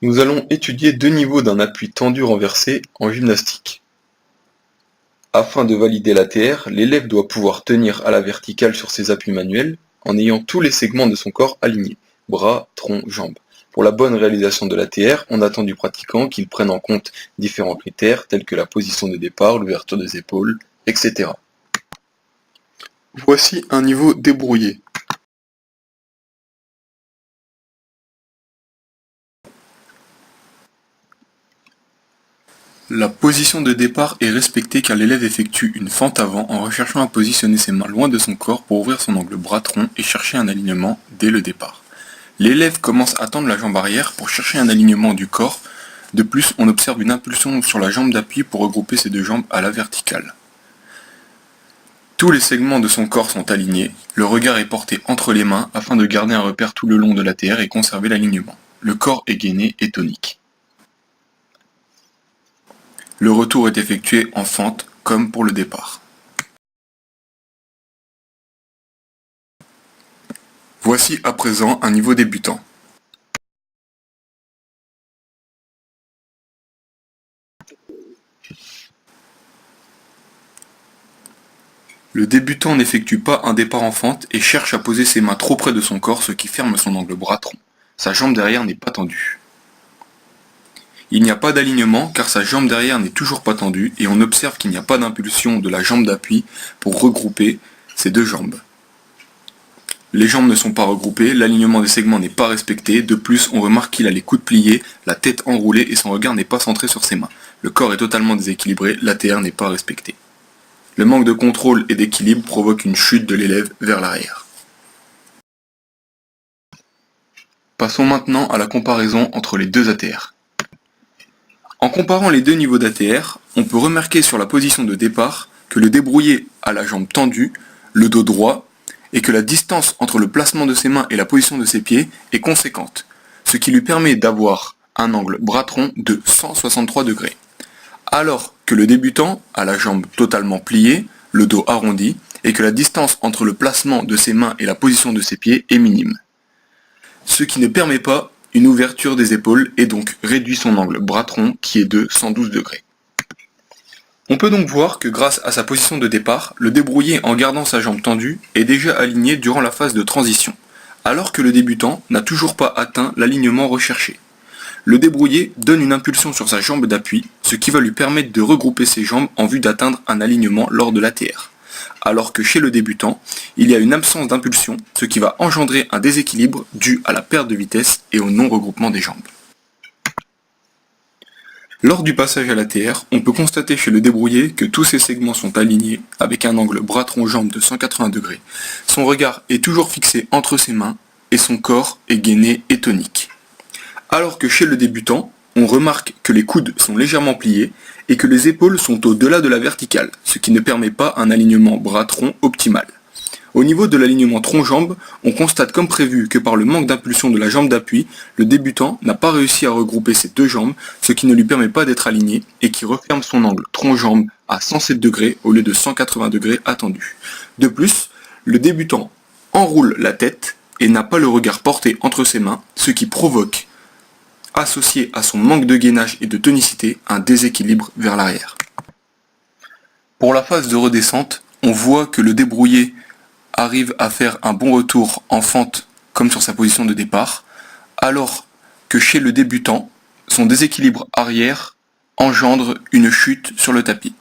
Nous allons étudier deux niveaux d'un appui tendu renversé en gymnastique. Afin de valider l'ATR, l'élève doit pouvoir tenir à la verticale sur ses appuis manuels en ayant tous les segments de son corps alignés, bras, tronc, jambes. Pour la bonne réalisation de l'ATR, on attend du pratiquant qu'il prenne en compte différents critères tels que la position de départ, l'ouverture des épaules, etc. Voici un niveau débrouillé. La position de départ est respectée car l'élève effectue une fente avant en recherchant à positionner ses mains loin de son corps pour ouvrir son angle bras-tronc et chercher un alignement dès le départ. L'élève commence à tendre la jambe arrière pour chercher un alignement du corps. De plus, on observe une impulsion sur la jambe d'appui pour regrouper ses deux jambes à la verticale. Tous les segments de son corps sont alignés, le regard est porté entre les mains afin de garder un repère tout le long de l'ATR et conserver l'alignement. Le corps est gainé et tonique. Le retour est effectué en fente comme pour le départ. Voici à présent un niveau débutant. Le débutant n'effectue pas un départ en fente et cherche à poser ses mains trop près de son corps, ce qui ferme son angle bras-tronc. Sa jambe derrière n'est pas tendue. Il n'y a pas d'alignement car sa jambe derrière n'est toujours pas tendue et on observe qu'il n'y a pas d'impulsion de la jambe d'appui pour regrouper ses deux jambes. Les jambes ne sont pas regroupées, l'alignement des segments n'est pas respecté, de plus on remarque qu'il a les coudes pliés, la tête enroulée et son regard n'est pas centré sur ses mains. Le corps est totalement déséquilibré, l'ATR n'est pas respecté. Le manque de contrôle et d'équilibre provoque une chute de l'élève vers l'arrière. Passons maintenant à la comparaison entre les deux ATR. En comparant les deux niveaux d'ATR, on peut remarquer sur la position de départ que le débrouillé a la jambe tendue, le dos droit, et que la distance entre le placement de ses mains et la position de ses pieds est conséquente, ce qui lui permet d'avoir un angle bras-tronc de 163 degrés. Alors que le débutant a la jambe totalement pliée, le dos arrondi, et que la distance entre le placement de ses mains et la position de ses pieds est minime. Ce qui ne permet pas une ouverture des épaules et donc réduit son angle bras-tronc qui est de 112 degrés. On peut donc voir que grâce à sa position de départ, le débrouillé en gardant sa jambe tendue est déjà aligné durant la phase de transition, alors que le débutant n'a toujours pas atteint l'alignement recherché. Le débrouillé donne une impulsion sur sa jambe d'appui, ce qui va lui permettre de regrouper ses jambes en vue d'atteindre un alignement lors de l'ATR. Alors que chez le débutant, il y a une absence d'impulsion, ce qui va engendrer un déséquilibre dû à la perte de vitesse et au non-regroupement des jambes. Lors du passage à l'ATR, on peut constater chez le débrouillé que tous ses segments sont alignés avec un angle bras-tronc-jambe de 180 degrés. Son regard est toujours fixé entre ses mains et son corps est gainé et tonique. Alors que chez le débutant, on remarque que les coudes sont légèrement pliés et que les épaules sont au-delà de la verticale, ce qui ne permet pas un alignement bras-tronc optimal. Au niveau de l'alignement tronc-jambe, on constate comme prévu que par le manque d'impulsion de la jambe d'appui, le débutant n'a pas réussi à regrouper ses deux jambes, ce qui ne lui permet pas d'être aligné et qui referme son angle tronc-jambe à 107 degrés au lieu de 180 degrés attendu. De plus, le débutant enroule la tête et n'a pas le regard porté entre ses mains, ce qui provoque, associé à son manque de gainage et de tonicité, un déséquilibre vers l'arrière. Pour la phase de redescente, on voit que le débrouillé arrive à faire un bon retour en fente comme sur sa position de départ, alors que chez le débutant, son déséquilibre arrière engendre une chute sur le tapis.